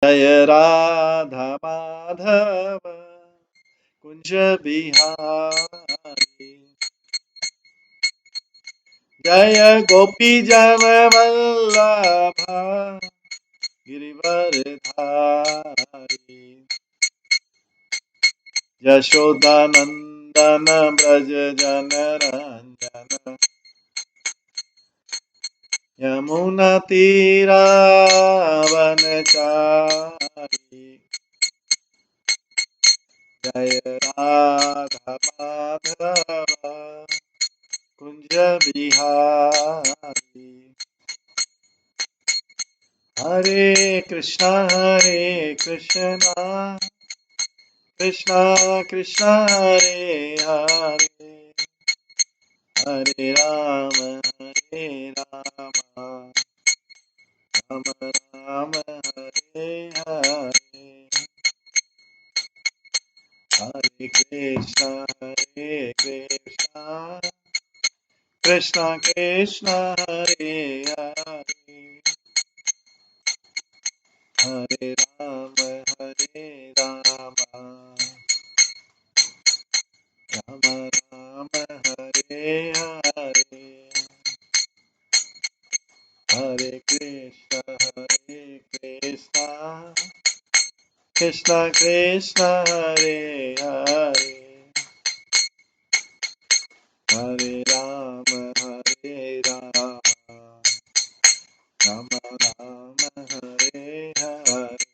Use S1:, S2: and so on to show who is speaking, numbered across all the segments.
S1: जय राधा माधव कुंज बिहारी, जय गोपी जन वल्लभ गिरिवर धारी, यशोदानंदन ब्रज जन रंजन, यमुना तीरावनचारी, जय राधा माधव कुंज बिहारी। हरे कृष्णा कृष्णा कृष्णा हरे हरे, हरे राम राम राम हरे हरे, हरे कृष्णा कृष्णा कृष्णा हरे हरे, हरे राम राम राम हरे हरे, हरे कृष्णा कृष्णा कृष्णा हरे हरे, हरे राम राम राम हरे हरे,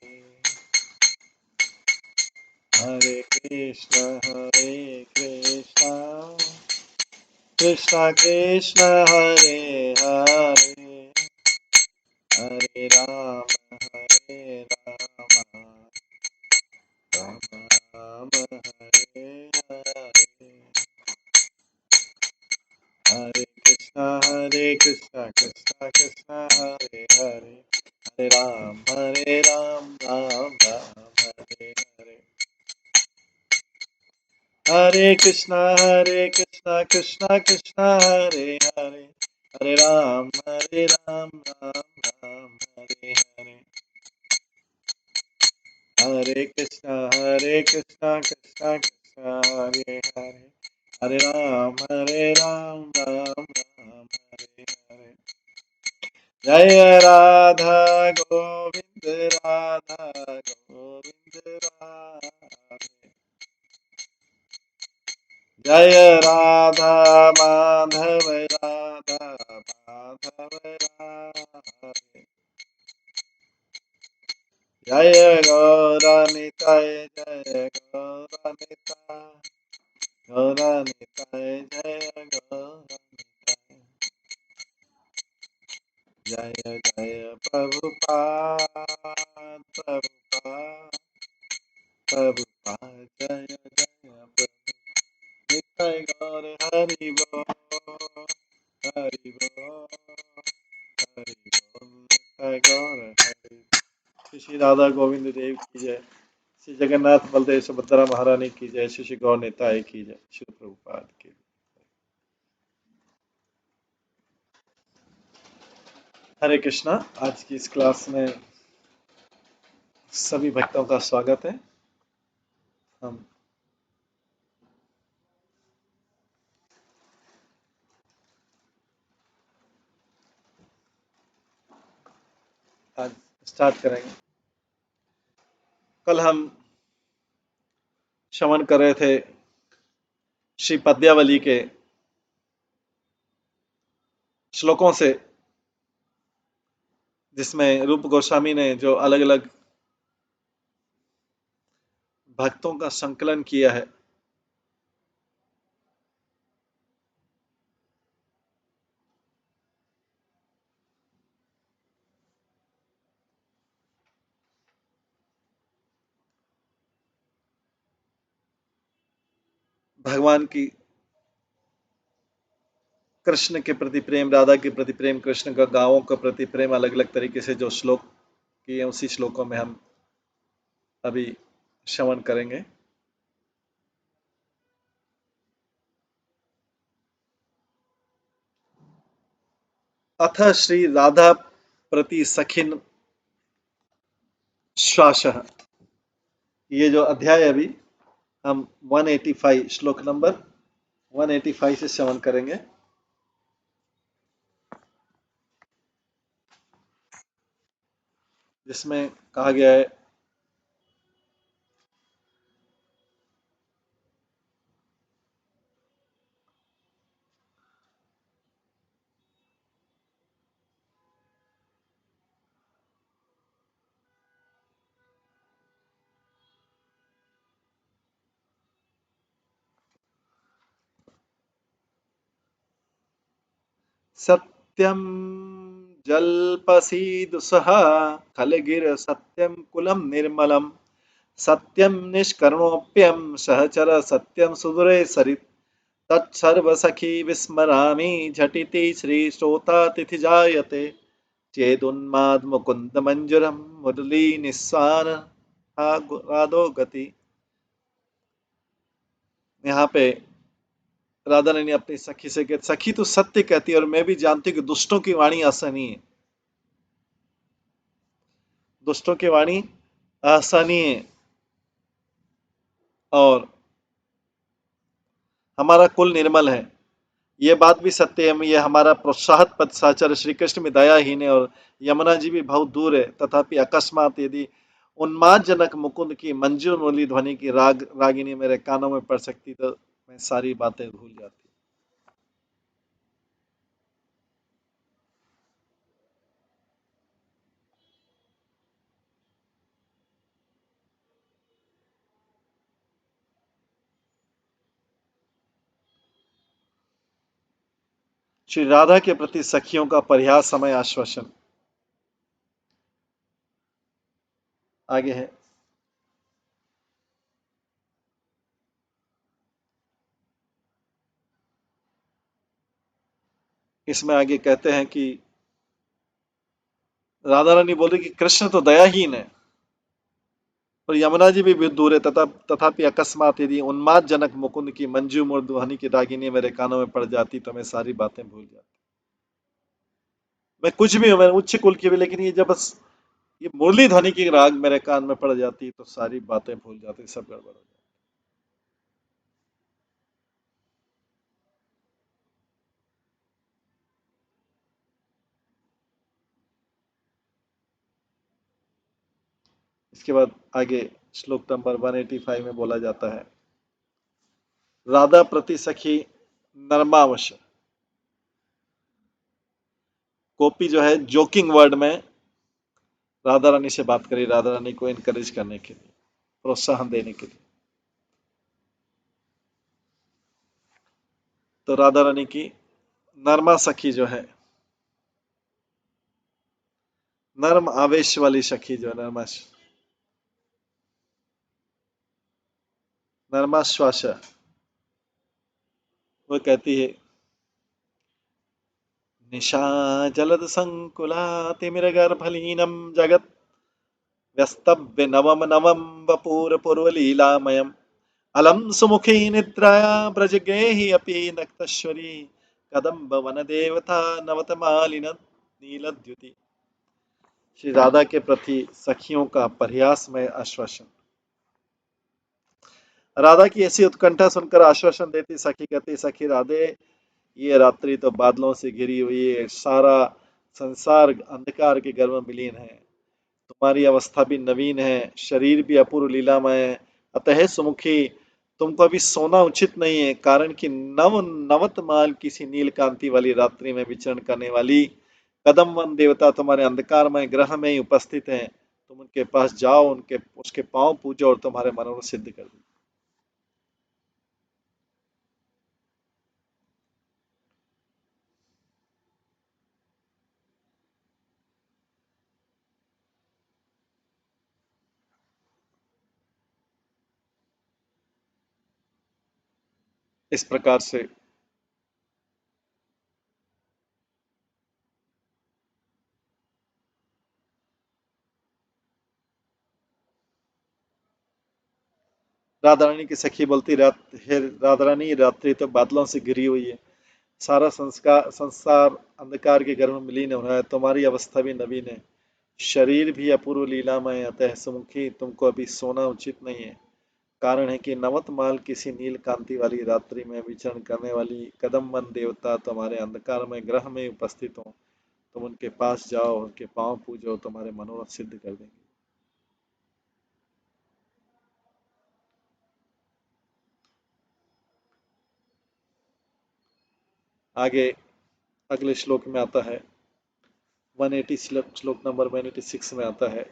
S1: हरे कृष्णा कृष्णा कृष्णा हरे हरे, हरे राम राम राम हरे हरे, हरे कृष्णा कृष्णा कृष्णा हरे हरे, हरे राम राम राम हरे हरे, हरे कृष्णा कृष्णा कृष्णा हरे हरे, हरे राम राम राम हरे हरे, हरे कृष्णा कृष्णा कृष्णा हरे हरे, हरे राम राम हरे हरे, जय राधा गोविंद राधे, जय राधा माधव राधे, जय गौरनिताय जय गौरनिताय जय गौरनिताय, जय जय प्रभुपाद जय जय प्रभु निताय गौर हरि बोल हरि बोल हरि बोल, निताय गौर हरि। श्री राधा गोविंद देव की जय, श्री जगन्नाथ बलदेव सुभद्रा महारानी की जय, श्री गौर निताय की जय, श्री प्रभुपाद की। हरे कृष्णा। आज की इस क्लास में सभी भक्तों का स्वागत है। हम आज स्टार्ट करेंगे। कल हम श्रवण कर रहे थे श्री पद्यावली के श्लोकों से, जिसमें रूप गोस्वामी ने जो अलग अलग भक्तों का संकलन किया है। भगवान की कृष्ण के प्रति प्रेम, राधा के प्रति प्रेम, कृष्ण का गांवों के प्रति प्रेम, अलग अलग तरीके से जो श्लोक किए, उसी श्लोकों में हम अभी श्रवण करेंगे। अथ श्री राधा प्रति सखिन श्वासः। ये जो अध्याय अभी हम 185 श्लोक नंबर 185 से श्रवण करेंगे। जिसमें कहा गया है सत्यम जल्पसीदुषः खलगिर सत्यम कुलम निर्मलम सत्यम निष्करुणोप्यम सहचर सत्यम सुदूरे सरित तत्सर्वसखी विस्मरामि झटिति श्रीश्रोतातिथि जायते चेदुन्माद मुकुंद मंजुरम मुरली निस्वान राधो गति। यहाँ पे राधा रानी अपनी सखी से कहती, सखी तो सत्य कहती है और मैं भी जानती हूँ कि दुष्टों की वाणी असहनीय है, दुष्टों की वाणी असहनीय है। और हमारा कुल निर्मल है, ये बात भी सत्य है। ये हमारा प्रोत्साहत पद साचर श्री कृष्ण में दयाहीन है और यमुना जी भी बहुत दूर है। तथापि अकस्मात यदि उन्मादजनक मुकुंद की मंजूर मुरली ध्वनि की रागिनी मेरे कानों में पड़ सकती तो मैं सारी बातें भूल जाती। श्री राधा के प्रति सखियों का परिहास समय आश्वासन आगे है। इसमें आगे कहते हैं कि राधा रानी बोली कि कृष्ण तो दयाहीन है और यमुना जी भी दूर है। तथापि अकस्मात यदि उन्मादजनक मुकुंद की मंजू ध्वनि की रागिनी मेरे कानों में पड़ जाती तो मैं सारी बातें भूल जाती। मैं कुछ भी हूं, मैं उच्च कुल की भी, लेकिन ये जब बस ये मुरली ध्वनि की राग मेरे कान में पड़ जाती तो सारी बातें भूल जाती, सब गड़बड़ हो जाती। इसके बाद आगे श्लोक नंबर 185 में बोला जाता है, राधा प्रति सखी नरमावश। गोपी जो है जोकिंग वर्ड में राधा रानी से बात करी, राधा रानी को इनकरेज करने के लिए, प्रोत्साहन देने के लिए। तो राधा रानी की नरमा सखी जो है, नर्म आवेश वाली सखी जो है, नर्माश्वास, वो कहती है, निशा जलद संकुला तिमिरगर्भलीनं जगत् व्यस्तव्य नवम नवम वपूर पूर्वलीलामयम् अलम सुमुखी निद्राया ब्रजगेहि अपि नक्तश्वरी कदम्ब वन देवता नवतमालिन नीलद्युति। श्री राधा के प्रति सखियों का परिहास में आश्वासन। राधा की ऐसी उत्कंठा सुनकर आश्वासन देती सखी कहती, सखी राधे, ये रात्रि तो बादलों से घिरी हुई है, सारा संसार अंधकार के गर्भ में विलीन है, तुम्हारी अवस्था भी नवीन है, शरीर भी अपूर्व लीलामय है। अतः सुमुखी, तुमको अभी सोना उचित नहीं है, कारण कि नव नवतमाल किसी नीलकांति वाली रात्रि में विचरण करने वाली कदम वन देवता तुम्हारे अंधकारमय ग्रह में ही उपस्थित हैं। तुम उनके पास जाओ, उनके उसके पांव पूजो और तुम्हारे मनोरथ सिद्ध कर दो। इस प्रकार से राधा रानी की सखी बोलती, रात हे राधा रानी, रात्रि तो बादलों से घिरी हुई है, सारा संस्कार संसार अंधकार के गर्भ में विलीन हो रहा है, तुम्हारी अवस्था भी नवीन है, शरीर भी अपूर्व लीलामय, अतः सुमुखी तुमको अभी सोना उचित नहीं है। कारण है कि नवतमाल किसी नील कांति वाली रात्रि में विचरण करने वाली कदम्बन देवता तुम्हारे अंधकार में ग्रह में उपस्थित हो। तुम उनके पास जाओ, उनके पांव पूजो, तुम्हारे मनोरथ सिद्ध कर देंगे। आगे अगले श्लोक में आता है 180, श्लोक नंबर 186 में आता है,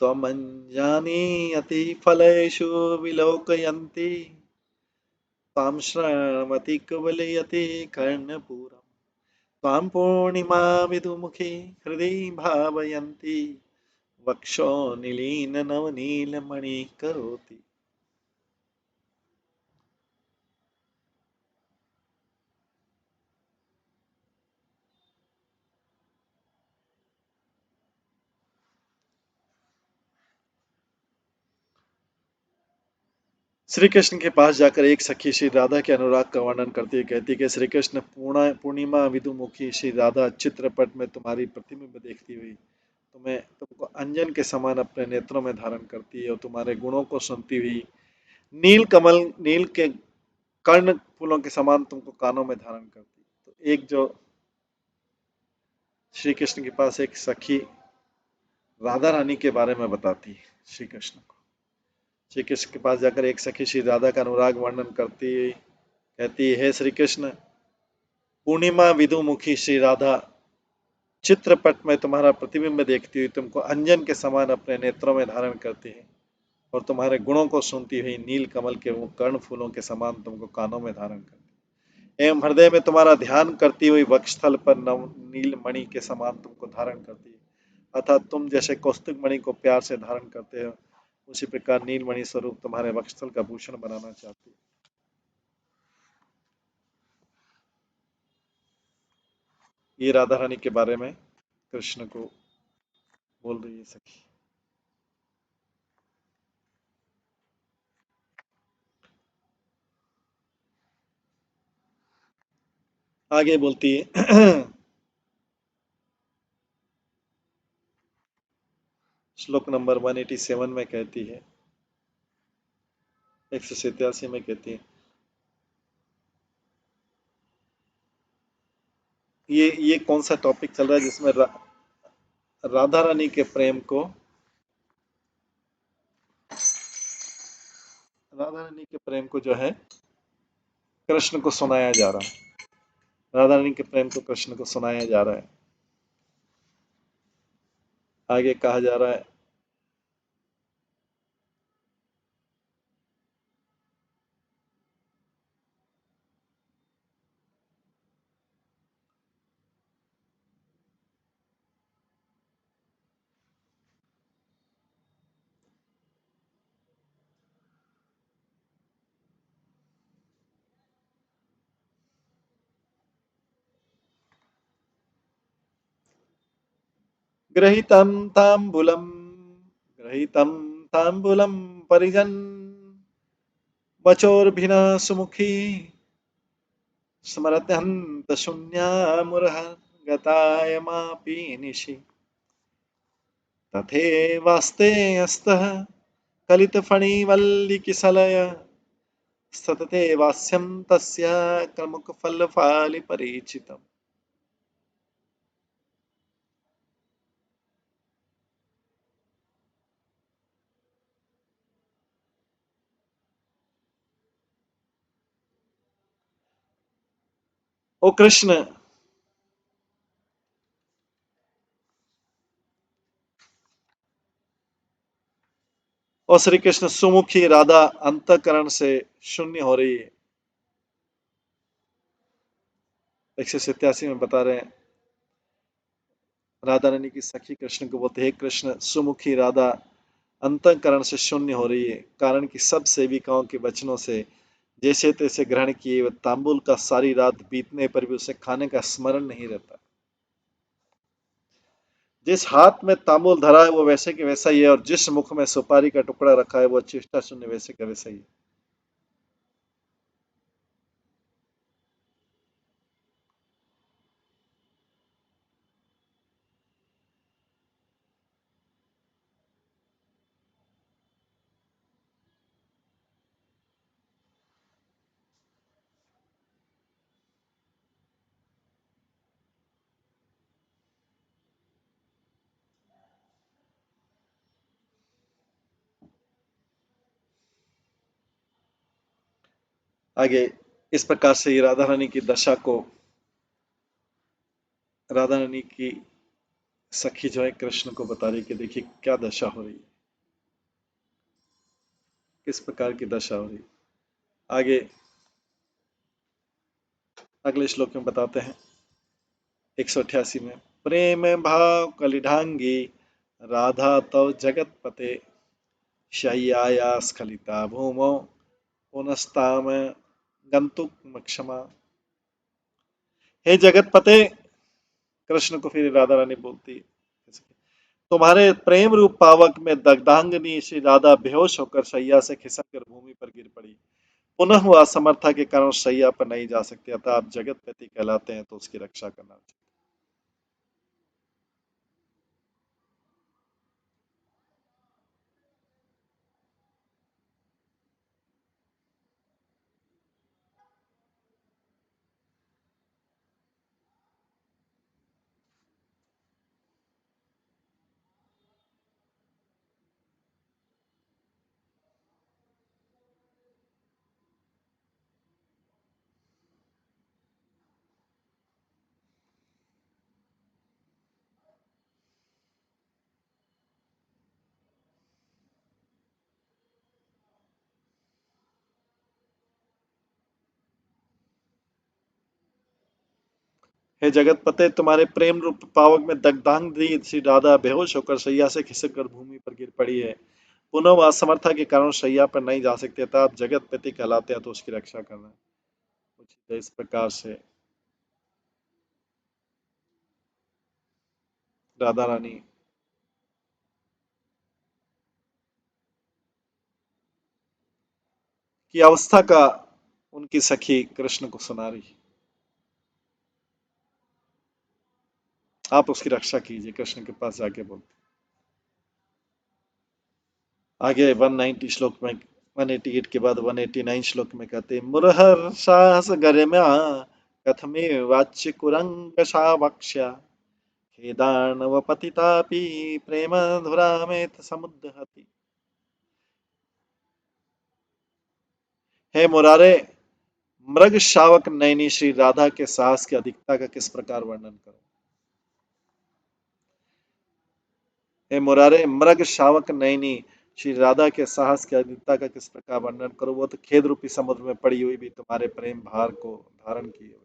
S1: त्वमञ्जानी अतिफलेषु विलोकयन्ति त्वां श्रवणमति कुवलयति कर्णपूरम् त्वां पूर्णिमाविदुमुखी हृदि भावयन्ति वक्षो निलीननवनीलमणि करोति। श्री कृष्ण के पास जाकर एक सखी श्री राधा के अनुराग का वर्णन करती है, कहती कि श्री कृष्ण पूर्णिमा विदुमुखी श्री राधा चित्रपट में तुम्हारी प्रतिबिंब देखती हुई तुमको अंजन के समान अपने नेत्रों में धारण करती है और तुम्हारे गुणों को सुनती हुई नील के कर्ण फूलों के समान तुमको कानों में धारण करती है। तो एक जो श्री कृष्ण के पास एक सखी राधा रानी के बारे में बताती है श्री कृष्ण को। श्री कृष्ण के पास जाकर एक सखी श्री राधा का अनुराग वर्णन करती कहती है, श्री कृष्ण पूर्णिमा विदुमुखी श्री राधा चित्रपट में तुम्हारा प्रतिबिंब देखती हुई तुमको अंजन के समान अपने नेत्रों में धारण करती है और तुम्हारे गुणों को सुनती हुई नील कमल के वो कर्ण फूलों के समान तुमको कानों में धारण करती है एवं हृदय में तुम्हारा ध्यान करती हुई वक्षस्थल पर नव नील मणि के समान तुमको धारण करती है। अर्थात तुम जैसे कौस्तुभ मणि को प्यार से धारण करते हो, उसी प्रकार नीलमणि स्वरूप तुम्हारे वक्षस्थल का भूषण बनाना चाहती है। ये राधा रानी के बारे में कृष्ण को बोल रही है सखी। आगे बोलती है श्लोक नंबर 187 में कहती है, 187 में कहती है, ये कौन सा टॉपिक चल रहा है जिसमें राधा रानी के प्रेम को, राधा रानी के प्रेम को जो है कृष्ण को सुनाया जा रहा है। राधा रानी के प्रेम को कृष्ण को सुनाया जा रहा है। आगे कहा जा रहा है, ग्रहीतं ताम्बूलम ग्रहीतं ताम्बूलम परिजन वचोर्भिना सुमुखी स्मरत्यन्त शून्यामुरः गतायमापि निशि तथैवास्ते अस्तः कलितफणिवल्लिकिसलय सतते वास्यं तस्य कर्मुकफलफालिपरीचितम्। ओ कृष्ण, और श्री कृष्ण सुमुखी राधा अंतकरण से शून्य हो रही है। 187 में बता रहे हैं, राधा रानी की सखी कृष्ण को बोलते हैं, कृष्ण सुमुखी राधा अंतकरण से शून्य हो रही है, कारण कि सब सेविकाओं के वचनों से जैसे तैसे ग्रहण किए वह तांबुल का सारी रात बीतने पर भी उसे खाने का स्मरण नहीं रहता। जिस हाथ में तांबुल धरा है वो वैसे के वैसा ही है, और जिस मुख में सुपारी का टुकड़ा रखा है वो चेष्टा शून्य वैसे का वैसा ही है। आगे इस प्रकार से ये राधा रानी की दशा को, राधा रानी की सखी जो है कृष्ण को बता रही कि देखिए क्या दशा हो रही है, किस प्रकार की दशा हो रही है। आगे अगले श्लोक में बताते हैं 188 में, प्रेम भाव कलिढांगी राधा तव जगतपते शय्याया स्खलिता भूमौ पुनस्ताम गंतुक क्षमा। हे जगतपते, कृष्ण को फिर राधा रानी बोलती है, तुम्हारे प्रेम रूप पावक में दग्धांगनी श्री राधा बेहोश होकर शैया से खिसक कर भूमि पर गिर पड़ी। पुनः वह असमर्था के कारण शैया पर नहीं जा सकती, अतः आप जगतपति कहलाते हैं, तो उसकी रक्षा करना चाहिए। हे जगतपते, तुम्हारे प्रेम रूप पावक में दग्धांगनी श्री राधा बेहोश होकर शैया से खिसक कर भूमि पर गिर पड़ी है। पुनः वह असमर्था के कारण शैया पर नहीं जा सकते, अतः आप जगतपति कहलाते हैं, तो उसकी रक्षा करना उचित है। इस प्रकार से राधा रानी की अवस्था का उनकी सखी कृष्ण को सुना रही। आप उसकी रक्षा कीजिए, कृष्ण के पास जाके बोलते। आगे 190 श्लोक में, 188 के बाद 189 श्लोक में कहते हैं, मुरहर साहस गरिमा कथमे वाच्य कुरंग सावक्ष्या खेदार्णव पतितापि प्रेम धुरामेत समुद्दहति। हे मुरारे, मृग शावक नयनी श्री राधा के साहस की अधिकता का किस प्रकार वर्णन करूं। हे मुरारे, मृग शावक नयनी श्री राधा के साहस की अधिकता का किस प्रकार वर्णन करूं, वो तो खेद रूपी समुद्र में पड़ी हुई भी तुम्हारे प्रेम भार को धारण किए हुए।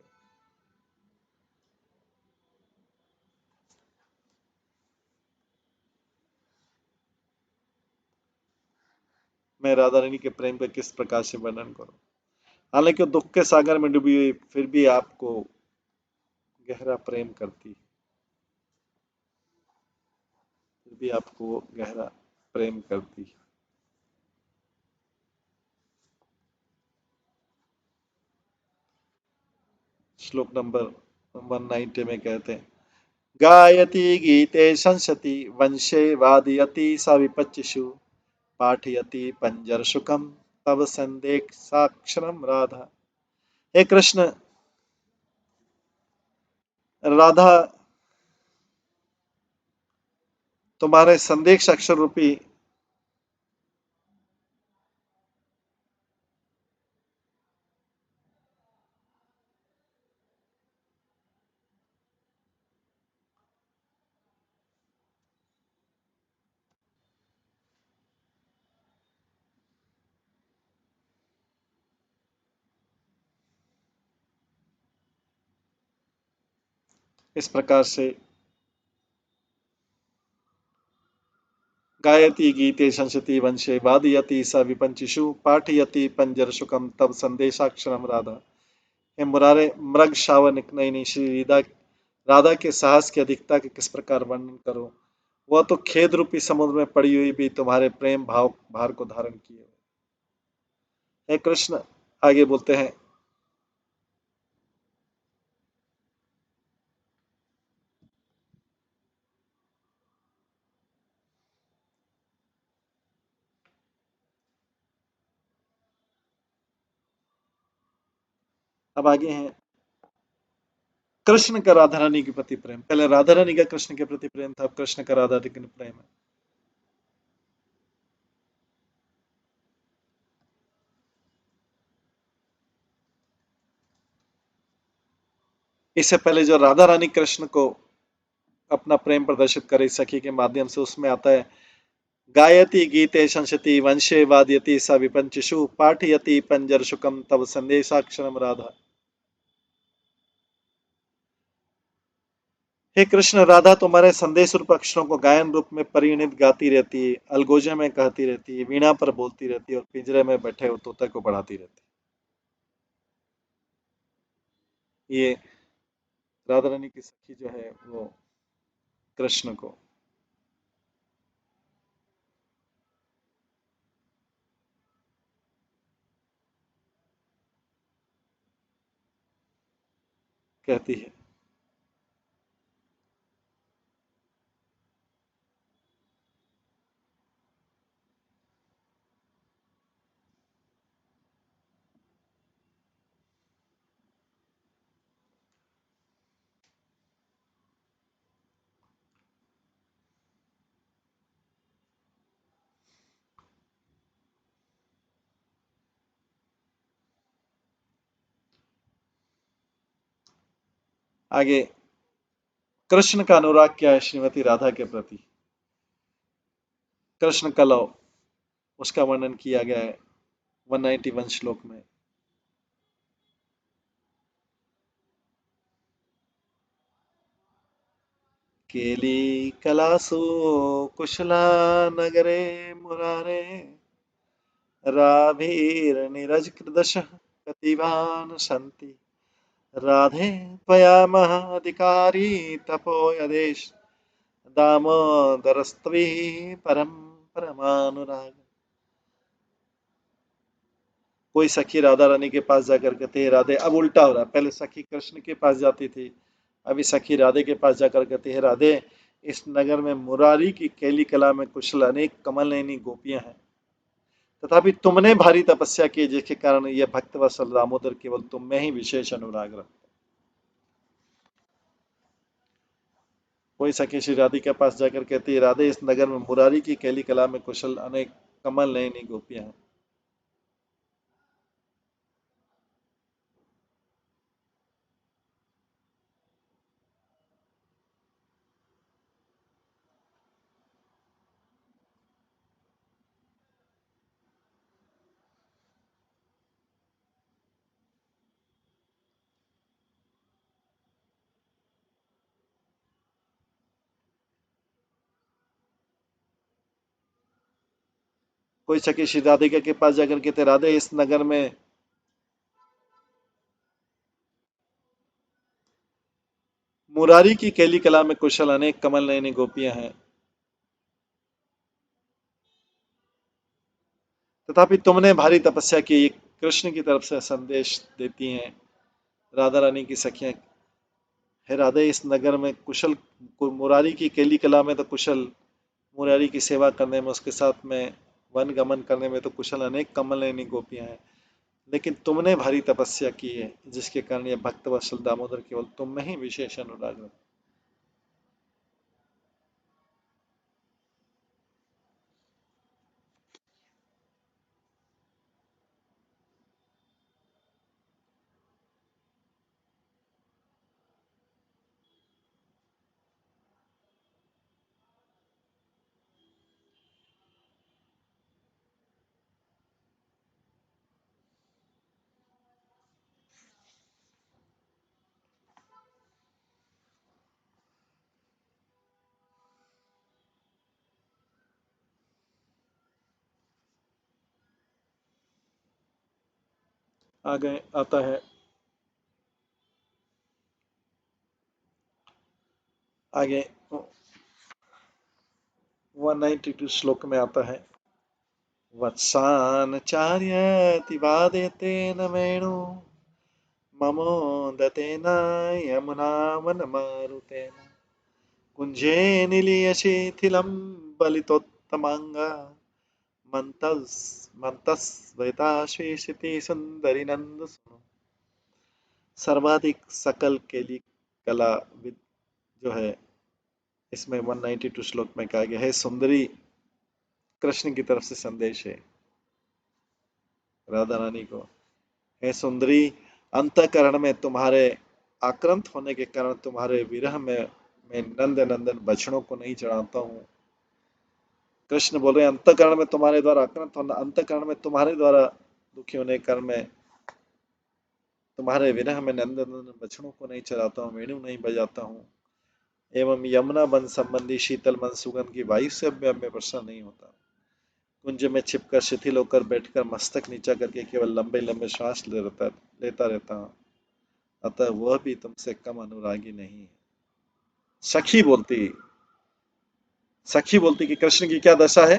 S1: मैं राधा रानी के प्रेम का किस प्रकार से वर्णन करूं। हालांकि वो दुख के सागर में डूबी हुई, फिर भी आपको गहरा प्रेम करती, फिर भी आपको गहरा प्रेम करती। श्लोक नंबर 190 में कहते हैं, गायति गीते संसति वंशे वादयति स विपच्चिषु पाठयति पंजरशुकम तव संदेशाक्षरम राधा। हे कृष्ण, राधा तुम्हारे संदेश अक्षर रूपी इस प्रकार से गायति गीते संसति वंशे वादयति स विपंचिषु पाठयति पंजरशुकम तब संदेशाक्षरम राधा। हे मुरारे, मृग शावक नयनी श्री राधा, राधा के साहस की अधिकता के किस प्रकार वर्णन करो। वह तो खेद रूपी समुद्र में पड़ी हुई भी तुम्हारे प्रेम भाव भार को धारण किए। हे कृष्ण, आगे बोलते हैं, अब आगे हैं कृष्ण का राधा रानी के प्रति प्रेम। पहले राधा रानी का कृष्ण के प्रति प्रेम था, अब कृष्ण का राधा रानी के प्रेम है। इससे पहले जो राधा रानी कृष्ण को अपना प्रेम प्रदर्शित करे सखी के माध्यम से, उसमें आता है, गायति गीते शंसति वंशे वादयति स विपंचषु पाठयति पंजर शुकम तव संदेशाक्षरम राधा। हे कृष्ण, राधा तुम्हारे संदेश रूप अक्षरों को गायन रूप में परिणित गाती रहती है, अलगोजे में कहती रहती है, वीणा पर बोलती रहती है और पिंजरे में बैठे हुए तोते को बढ़ाती रहती है। ये राधा रानी की सखी जो है वो कृष्ण को कहती है। आगे कृष्ण का अनुराग क्या है श्रीमती राधा के प्रति। कृष्ण कलव, उसका वर्णन किया गया है 191 श्लोक में। केली कलासु कुशला नगरे मुरारे राभिर्निरजकृदशः कतिवान सन्ति राधे त्वया महाधिकारी तपो यदेश दामोदरस्त्वयि परम परमानुराग। कोई सखी राधा रानी के पास जाकर कहती है राधे, अब उल्टा हो रहा है, पहले सखी कृष्ण के पास जाती थी, अभी सखी राधे के पास जाकर कहती है राधे, इस नगर में मुरारी की केली कला में कुशल अनेक कमल नयनी गोपियां हैं, तथापि तुमने भारी तपस्या की जिसके कारण यह भक्त वत्सल दामोदर केवल तुम में ही विशेष अनुराग रखता। कोई सखी श्री राधे के पास जाकर कहती है राधे, इस नगर में मुरारी की केली कला में कुशल अनेक कमल नयनी गोपियां हैं। कोई सखी श्री राधिका के पास जाकर कहते राधे, इस नगर में मुरारी की केली कला में कुशल अनेक कमल नयनी गोपियां हैं, तथापि तुमने भारी तपस्या की, कृष्ण की तरफ से संदेश देती हैं राधा रानी की सखियां। हे राधे, इस नगर में कुशल, मुरारी की केली कला में तो कुशल, मुरारी की सेवा करने में, उसके साथ में वन गमन करने में तो कुशल अनेक कमल नयनी गोपियां हैं, लेकिन तुमने भारी तपस्या की है जिसके कारण यह भक्त वत्सल दामोदर केवल तुम में ही विशेष अनुराग रखते। आगे आता है, आगे 192 श्लोक में आता है, वत्सानचार्यतिवादेतेन वेणु ममोदतेन यमुनावनमारुतेन कुञ्जे निलीयशिथिलं बलितोत्तमाङ्ग मन्तस्मृताश्वेषिति सुंदरी नंद सुनो। सर्वाधिक सकल केली कला विद जो है, इसमें 192 श्लोक में कहा गया है, सुंदरी कृष्ण की तरफ से संदेश है राधा रानी को। हे सुंदरी, अंतःकरण में तुम्हारे आक्रांत होने के कारण तुम्हारे विरह में मैं नंद नंदन बछड़ों को नहीं चढ़ाता हूँ। कृष्ण बोल रहे हैं अंतःकरण में तुम्हारे द्वारा आक्रांत होना, अंतःकरण में तुम्हारे द्वारा दुखी होने के कारण मैं तुम्हारे विरह में नंद नंदन बछड़ों को नहीं चढ़ाता हूँ, वेणु नहीं बजाता हूँ, एवं यमुना वन संबंधी शीतल मन सुगंध की वायु से मैं प्रसन्न नहीं होता। कुंज में छिपकर शिथिल होकर बैठकर मस्तक नीचा करके केवल लंबे लंबे श्वास लेता रहता हूँ, अतः वह भी तुमसे कम अनुरागी नहीं है। सखी बोलती सखी बोलती कि कृष्ण की क्या दशा है।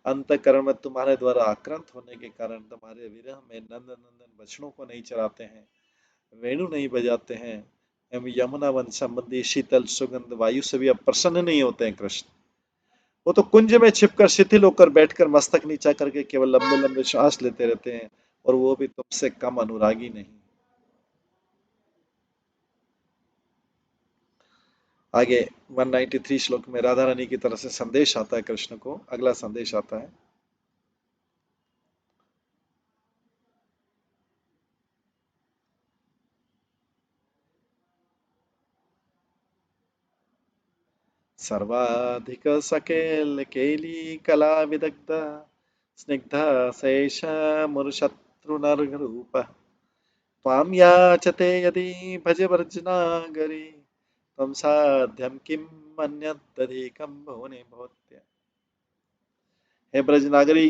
S1: अंतःकरण में तुम्हारे द्वारा आक्रांत होने के कारण तुम्हारे विरह में नंद नंदन बछड़ों को नहीं चराते हैं, वेणु नहीं बजाते हैं, एवं यमुना वन संबंधी शीतल सुगंध वायु से भी अब प्रसन्न नहीं होते हैं कृष्ण। वो तो कुंज में छिपकर शिथिल होकर बैठकर मस्तक नीचा करके केवल लंबे लंबे श्वास लेते रहते हैं, और वो भी तुमसे कम अनुरागी नहीं। आगे 193 श्लोक में राधा रानी की तरफ से संदेश आता है कृष्ण को। अगला संदेश आता है, सर्वाधिक सकेल केली कला विदग्ध स्निग्ध शेष मुरुशत्रुनरूप त्वां याचते यदि भज वर्जनागरी त्वं साध्यं किम् अन्यदधिकं भुवने भवत्या। हे ब्रजनागरी,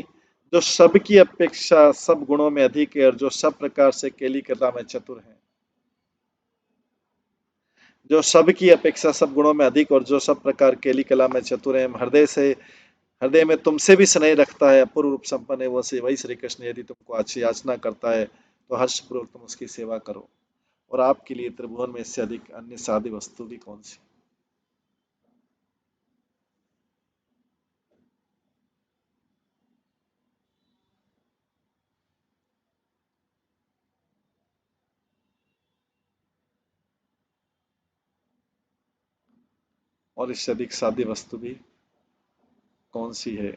S1: जो सबकी अपेक्षा सब गुणों में अधिक है और जो सब प्रकार से केली कला में चतुर है, जो सबकी अपेक्षा सब गुणों में अधिक और जो सब प्रकार केली कला में चतुर है, हृदय में तुमसे भी स्नेह रखता है, अपूर्व रूप संपन्न है, वो से वही श्री कृष्ण यदि तुमको अच्छी याचना करता है तो हर्षपूर्वक तुम उसकी सेवा करो। और आपके लिए त्रिभुवन में इससे अधिक अन्य साध्य वस्तु भी कौन सी। और इससे अधिक साध्य वस्तु भी कौन सी है।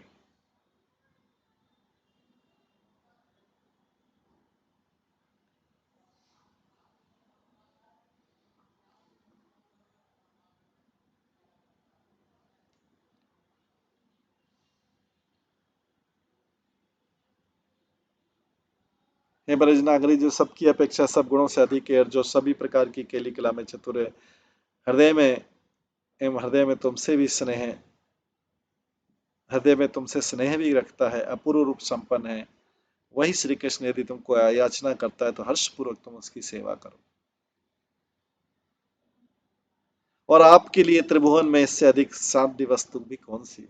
S1: हे ब्रजनागरी, जो सबकी अपेक्षा सब गुणों से अधिक है और जो सभी प्रकार की केली कला में चतुर है, हृदय में हृदय में तुमसे भी स्नेह है, हृदय में तुमसे स्नेह भी रखता है, अपूर्व रूप संपन्न है, वही श्री कृष्ण यदि तुमको याचना करता है तो हर्षपूर्वक तुम उसकी सेवा करो। और आपके लिए त्रिभुवन में इससे अधिक साध्य वस्तु भी कौन सी।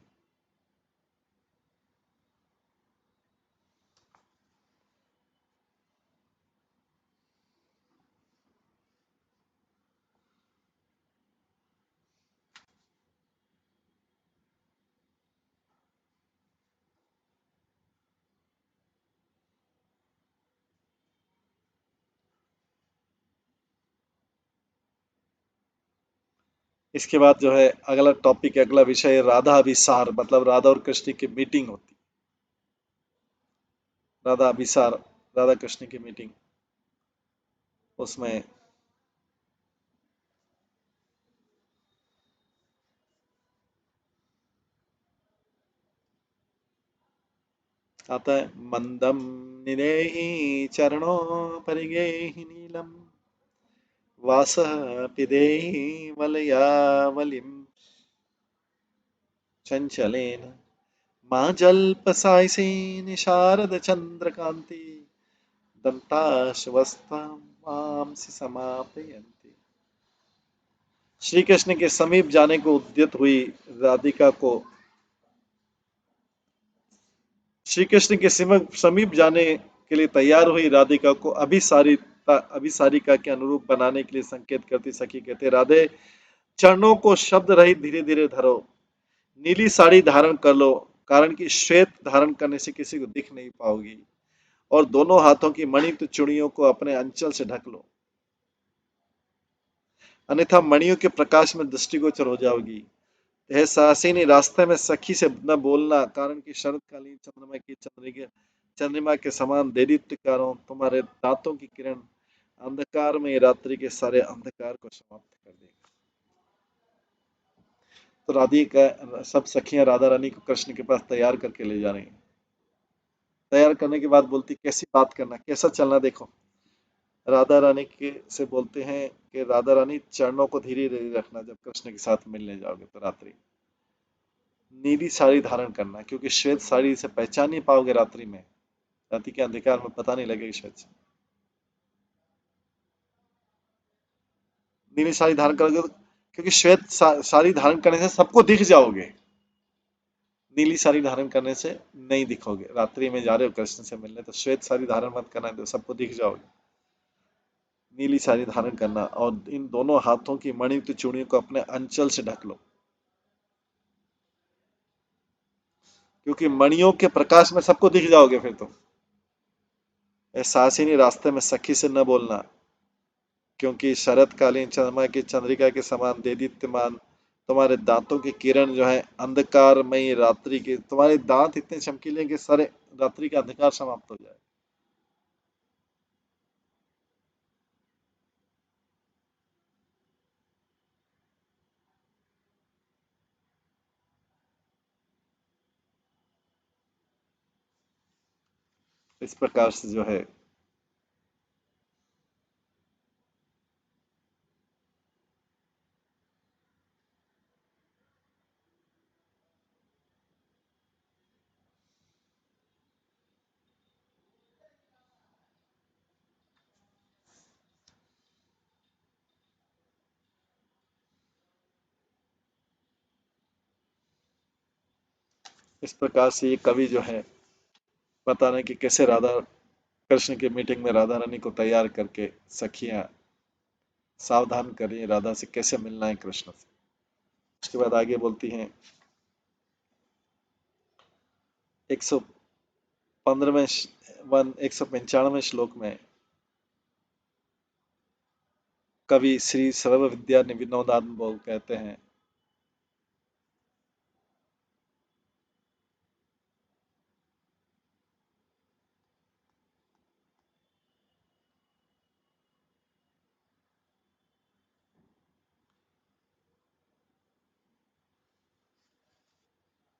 S1: इसके बाद जो है अगला टॉपिक, अगला विषय राधा अभिसार, मतलब राधा और कृष्ण की मीटिंग होती। राधा अभिसार, राधा कृष्ण की मीटिंग, उसमें आता है, मंदम निदेहि चरणों परिगेहि नीलम वासः पिदेहि वलयावलिम चंचलेन माजल्पसायसेन शारद चंद्रकांति दंताश्वस्तां मांसि समापयन्ति। श्री कृष्ण के समीप जाने को उद्यत हुई राधिका को, श्री कृष्ण के समीप जाने के लिए तैयार हुई राधिका को अभिसारिका के अनुरूप बनाने के लिए संकेत करती सखी कहते, राधे, चरणों को शब्द रहित धीरे धीरे धरो, नीली साड़ी धारण कर लो, कारण कि श्वेत धारण करने से किसी को दिख नहीं पाओगी, और दोनों हाथों की मणियुक्त चूड़ियों को अपने अंचल से ढक लो, अन्यथा मणियों के प्रकाश में दृष्टिगोचर हो जाओगी। यह साहसिनी, रास्ते में सखी से न बोलना, कारण कि शरतकालीन चंद्रमा के समान देदीप्यकारों तुम्हारे दांतों की किरण अंधकार में रात्रि के सारे अंधकार को समाप्त कर देगा। तो राधिका सब सखियां राधा रानी को कृष्ण के पास तैयार करके ले जा रही हैं। तैयार करने के बाद बोलती कैसी बात करना, कैसा चलना देखो। राधा रानी के से बोलते हैं कि राधा रानी चरणों को धीरे धीरे रखना, जब कृष्ण के साथ मिलने जाओगे तो रात्रि नीली साड़ी धारण करना, क्योंकि श्वेत साड़ी से पहचान नहीं पाओगे रात्रि में, रात्रि के अंधकार में पता नहीं लगेगा श्वेत से। नीली साड़ी धारण करोगे क्योंकि श्वेत साड़ी धारण करने से सबको दिख जाओगे, नीली साड़ी धारण करने से नहीं दिखोगे। रात्रि में जा रहे हो कृष्ण से मिलने तो श्वेत साड़ी धारण मत करना, तो सबको दिख जाओगे। नीली साड़ी धारण करना और इन दोनों हाथों की मणियुक्त चूड़ियों को अपने अंचल से ढक लो, क्योंकि मणियों के प्रकाश में सबको दिख जाओगे फिर तो। एहसासिनी रास्ते में सखी से न बोलना, क्योंकि शरतकालीन चंद्रमा की चंद्रिका के समान देदीप्यमान तुम्हारे दांतों की किरण जो है अंधकारमयी रात्रि के, तुम्हारे दांत इतने चमकीले कि सारे रात्रि का अंधकार समाप्त हो जाए। इस प्रकार से जो है इस प्रकार से ये कवि जो है बता रहे हैं कि कैसे राधा कृष्ण की मीटिंग में राधा रानी को तैयार करके सखियां सावधान कर रही हैं राधा से कैसे मिलना है कृष्ण से। उसके बाद आगे बोलती हैं 115वें 195वें श्लोक में कवि श्री सर्व विद्या विनोदान बोल कहते हैं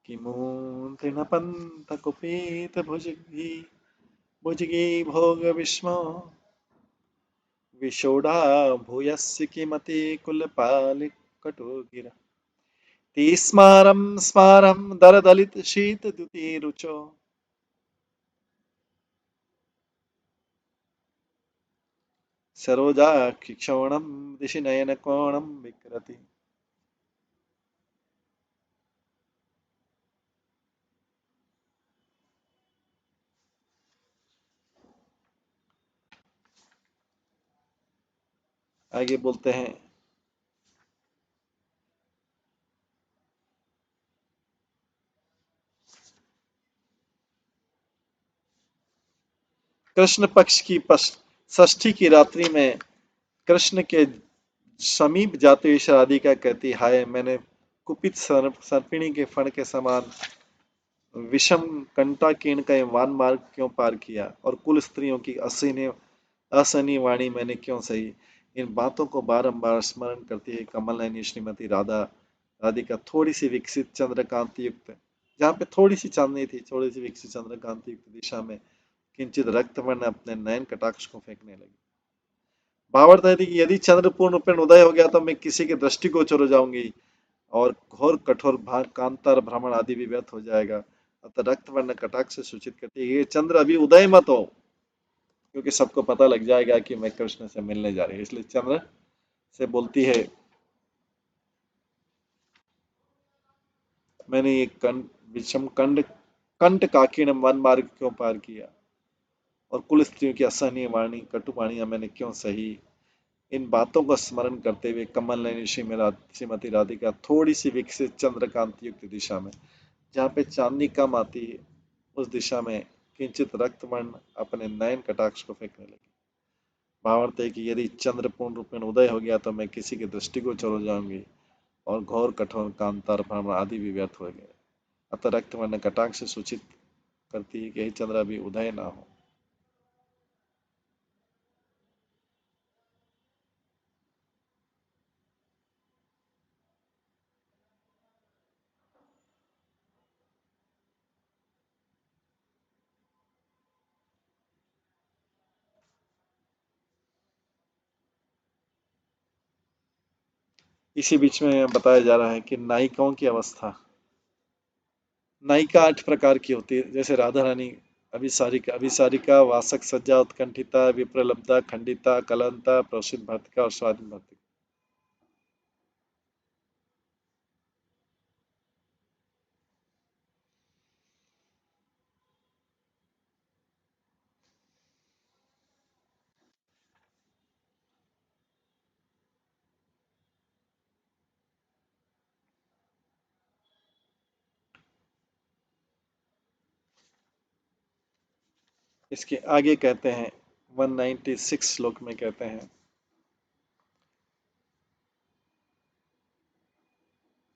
S1: कि मूंधन पंथ कुपीत भुजगी भोग विस्मो विषोढ़ा भूयस्य किमति कुलपालि कटुगिरा तीस्मारं स्मारं दरदलित शीत द्युति रुचो सरोजा क्षोणम दिशि नयन कोणम विकृति। आगे बोलते हैं कृष्ण पक्ष की षष्ठी की रात्रि में कृष्ण के समीप जाते हुए राधिका कहती हाय मैंने कुपित सर्पिणी के फण के समान विषम कंटाकीर्ण का ये वान मार्ग क्यों पार किया, और कुल स्त्रियों की असनी असनी वाणी मैंने क्यों सही। इन बातों को बारंबार स्मरण करती है कमल नयनी श्रीमती राधिका थोड़ी सी विकसित चंद्रकांति युक्त, जहाँ पे थोड़ी सी चांदनी थी, थोड़ी सी विकसित चंद्रकांति युक्त दिशा में किंचित रक्तवर्ण अपने नयन कटाक्ष को फेंकने लगी। भावार्थ है कि यदि चंद्र पूर्ण रूपेण उदय हो गया तो मैं किसी के दृष्टिगोचर हो जाऊंगी और घोर कठोर भाग कांतार भ्रमण आदि भी व्यर्थ हो जाएगा। अतः रक्त वर्ण कटाक्ष से सूचित करती है ये चंद्र अभी उदय मत हो, क्योंकि सबको पता लग जाएगा कि मैं कृष्ण से मिलने जा रही हूँ। इसलिए चंद्र से बोलती है मैंने ये कंड विषम कंड कंट काकीण वन मार्ग क्यों पार किया, और कुल स्त्रियों की असहनीय वाणी कटुवाणियां मैंने क्यों सही। इन बातों का स्मरण करते हुए कमल नयनी श्रीमती राधिका थोड़ी सी विकसित चंद्रकांति युक्त दिशा में, जहाँ पे चांदनी कम आती है, उस दिशा में किंचित रक्तवर्ण अपने नयन कटाक्ष को फेंकने लगी। भावार्थ है कि यदि चंद्र पूर्ण रूप में उदय हो गया तो मैं किसी की दृष्टि को चलो जाऊंगी और घोर कठोर कांतार भ्रमण आदि भी व्यर्थ हो गए। अतः रक्तवर्ण कटाक्ष से सूचित करती है कि यही चंद्र अभी उदय ना हो। इसी बीच में बताया जा रहा है कि नायिकाओं की अवस्था, नायिका 8 प्रकार की होती है, जैसे राधा रानी, अभिसारिका, वासक सज्जा, उत्कंठिता, विप्रलब्धा, खंडिता, कलंता, प्रोषित भर्तिका और स्वाधीन भर्तिका। इसके आगे कहते हैं, 196 श्लोक में कहते हैं,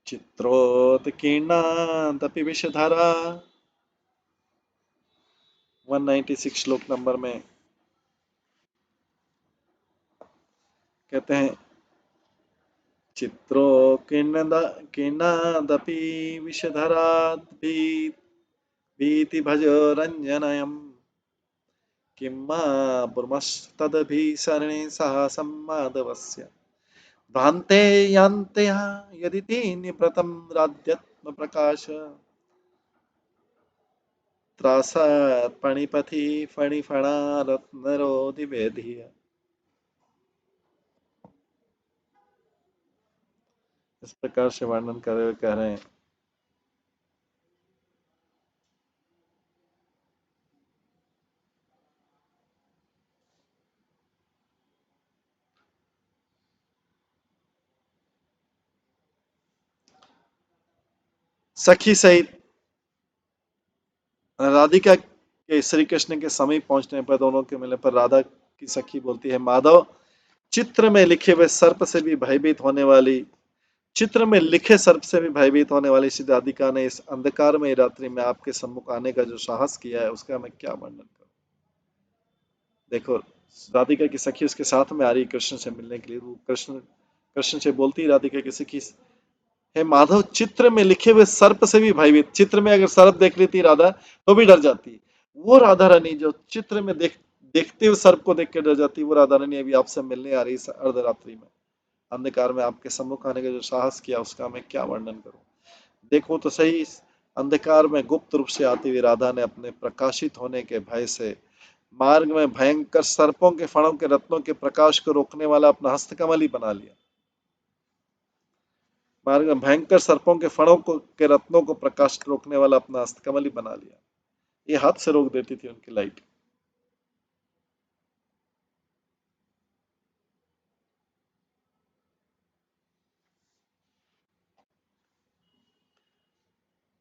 S1: चित्रोत्कीर्णादपि विषधरा। 196 श्लोक नंबर में कहते हैं, चित्रोत्कीर्णादपि विषधराद्भि भीतिभजोरञ्जनयम् किं मा पुरमस्तदभिसरणे साहसं माधवस्य भ्रान्ते यान्ते यदि ते निव्रतं राध्यत्मप्रकाश त्रासात् पणिपथि फणिफणारत्नरोदिवेधिः। इस प्रकार से वर्णन कर हुए कह रहे हैं, सखी सहित राधिका के श्री कृष्ण के समीप पहुंचने पर, दोनों के मिलने पर राधा की सखी बोलती है, माधव, चित्र में लिखे हुए सर्प से भी भयभीत होने वाली, चित्र में लिखे सर्प से भी भयभीत होने वाली श्री राधिका ने इस अंधकार में रात्रि में आपके सम्मुख आने का जो साहस किया है, उसका मैं क्या वर्णन करूं। देखो, राधिका की सखी उसके साथ में आ रही कृष्ण से मिलने के लिए, वो कृष्ण कृष्ण से बोलती है राधिका की सखी, हे माधव, चित्र में लिखे हुए सर्प से भी भयभीत, चित्र में अगर सर्प देख लेती राधा तो भी डर जाती, वो राधा रानी जो चित्र में देखते हुए सर्प को देख के डर जाती, वो राधा रानी अभी आपसे मिलने आ रही है अर्धरात्रि में, अंधकार में आपके सम्मुख आने का जो साहस किया, उसका मैं क्या वर्णन करूं। देखो तो सही, इस अंधकार में गुप्त रूप से आती हुई राधा ने अपने प्रकाशित होने के भय से मार्ग में भयंकर सर्पों के फणों के रत्नों के प्रकाश को रोकने वाला अपना हस्तकमल ही बना लिया। मार्ग में भयंकर सर्पों के फणों को के रत्नों को प्रकाश रोकने वाला अपना हस्तकमल ही बना लिया। ये हाथ से रोक देती थी उनकी लाइट।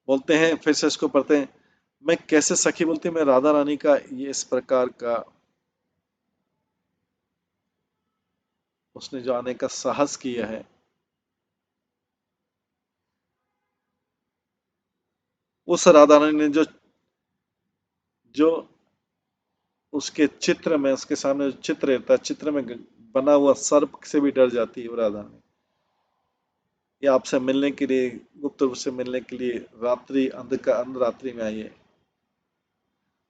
S1: बोलते हैं, फिर से इसको पढ़ते हैं, मैं कैसे सखी, बोलती मैं राधा रानी का ये इस प्रकार का उसने जो आने का साहस किया है, उस राधा रानी ने जो जो उसके चित्र में, उसके सामने जो चित्र रहता है, चित्र में बना हुआ सर्प से भी डर जाती है वो राधा रानी। ये आपसे मिलने के लिए, गुप्त रूप से मिलने के लिए रात्रि अंधकार रात्रि में आई है।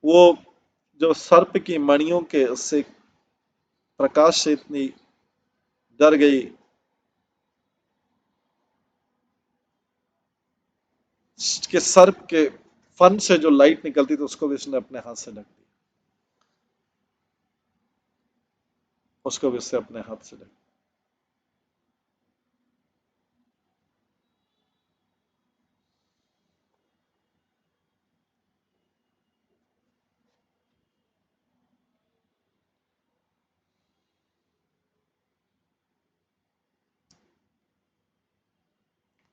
S1: वो जो सर्प की मणियों के उससे प्रकाश से इतनी डर गई कि सर्प के फन से जो लाइट निकलती थी उसको भी उसने अपने हाथ से ढक दिया, उसको भी उससे अपने हाथ से ढक दिया।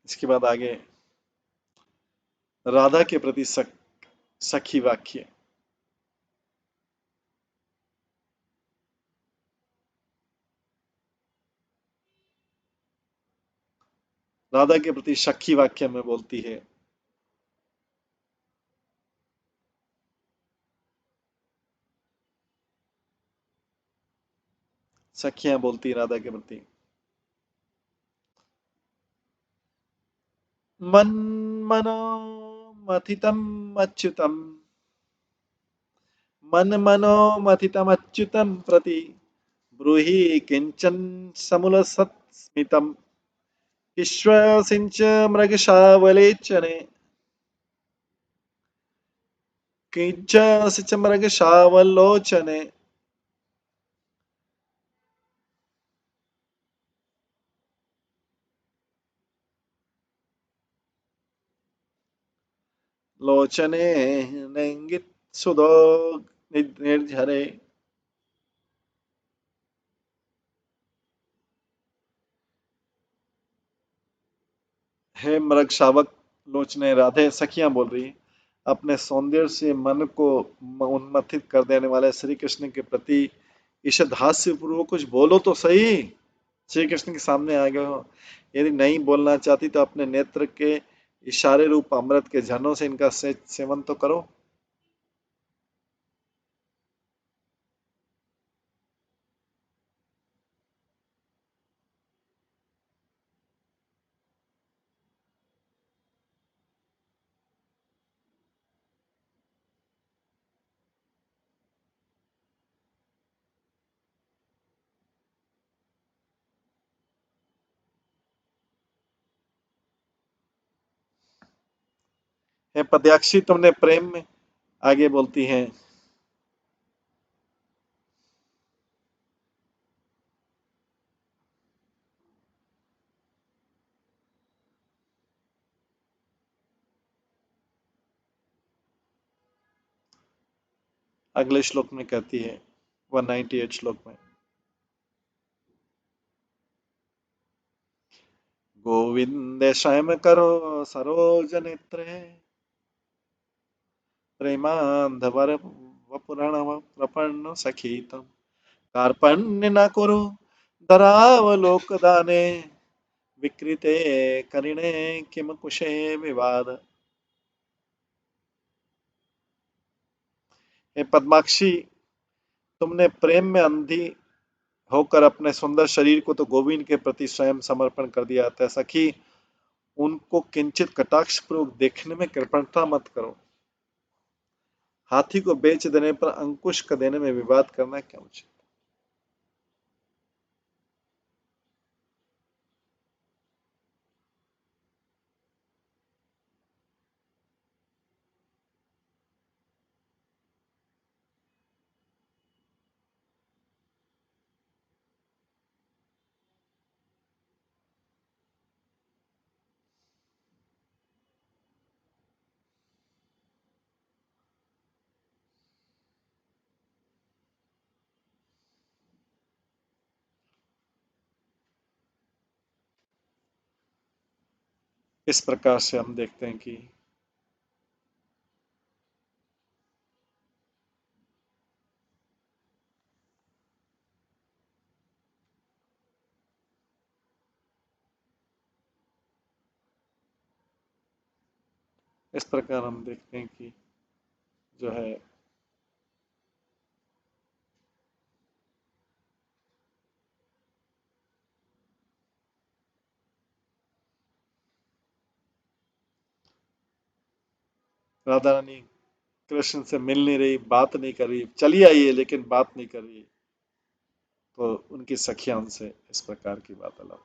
S1: इसके बाद आगे राधा के प्रति सखी वाक्य, राधा के प्रति सखी वाक्य में बोलती है, सखियां बोलती है राधा के प्रति, मन मनो मथितम अच्युतम, मन मनो मथितम अच्युतम प्रति ब्रूहि किंचन समूलसत् स्मितम, विश्वासिंच मृगशावलेचने किंचासिच मृगशावलोचने लोचने नेंगित सुदो निर्झरे। हे मृग शावक लोचने, राधे सखियां बोल रही हैं, अपने सौंदर्य से मन को उन्मत्थित कर देने वाले श्री कृष्ण के प्रति ईषद हास्य पूर्वक कुछ बोलो तो सही। श्री कृष्ण के सामने आ गए हो, यदि नहीं बोलना चाहती तो अपने नेत्र के इशारे रूप अमृत के झरनों से इनका सेवन तो करो। हे पदयाक्षी, तुमने प्रेम में आगे बोलती हैं। अगले श्लोक में कहती है 198 श्लोक में, गोविंद स्वयं करो सरोज नेत्रे प्रेमांधवर वपुरण प्रपन्न सखीतम कार्पण्य न कुरु धरावलोकदाने विकृते करिणे किम कुशे विवाद। हे पद्माक्षी, तुमने प्रेम में अंधी होकर अपने सुंदर शरीर को तो गोविंद के प्रति स्वयं समर्पण कर दिया था। सखी, उनको किंचित कटाक्ष पूर्वक देखने में कृपणता मत करो। हाथी को बेच देने पर अंकुश का देने में विवाद करना क्या उचित। इस प्रकार से हम देखते हैं कि इस प्रकार हम देखते हैं कि जो है राधा रानी कृष्ण से मिल नहीं रही, बात नहीं कर रही, चली आई है लेकिन बात नहीं कर रही। तो उनकी सखियां उनसे इस प्रकार की बात अलग।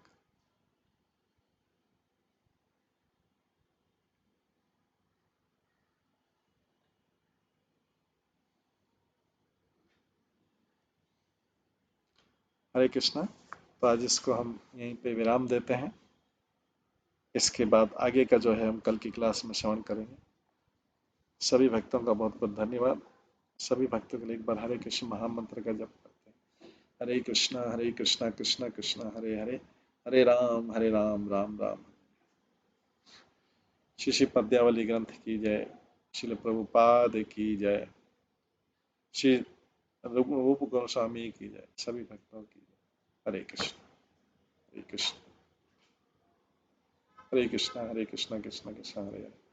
S1: हरे कृष्णा। तो आज इसको हम यहीं पे विराम देते हैं। इसके बाद आगे का जो है हम कल की क्लास में श्रवण करेंगे। सभी भक्तों का बहुत बहुत धन्यवाद। सभी भक्तों के लिए एक बार हरे कृष्ण महामंत्र का जप करते हैं। हरे कृष्णा कृष्णा कृष्णा हरे हरे, हरे राम राम राम। श्री श्री पद्यावली ग्रंथ की जय। श्रील प्रभुपाद की जय। श्री रूप गोस्वामी की जय। सभी भक्तों की जय। हरे कृष्ण। हरे कृष्ण। हरे कृष्णा कृष्णा कृष्णा हरे हरे।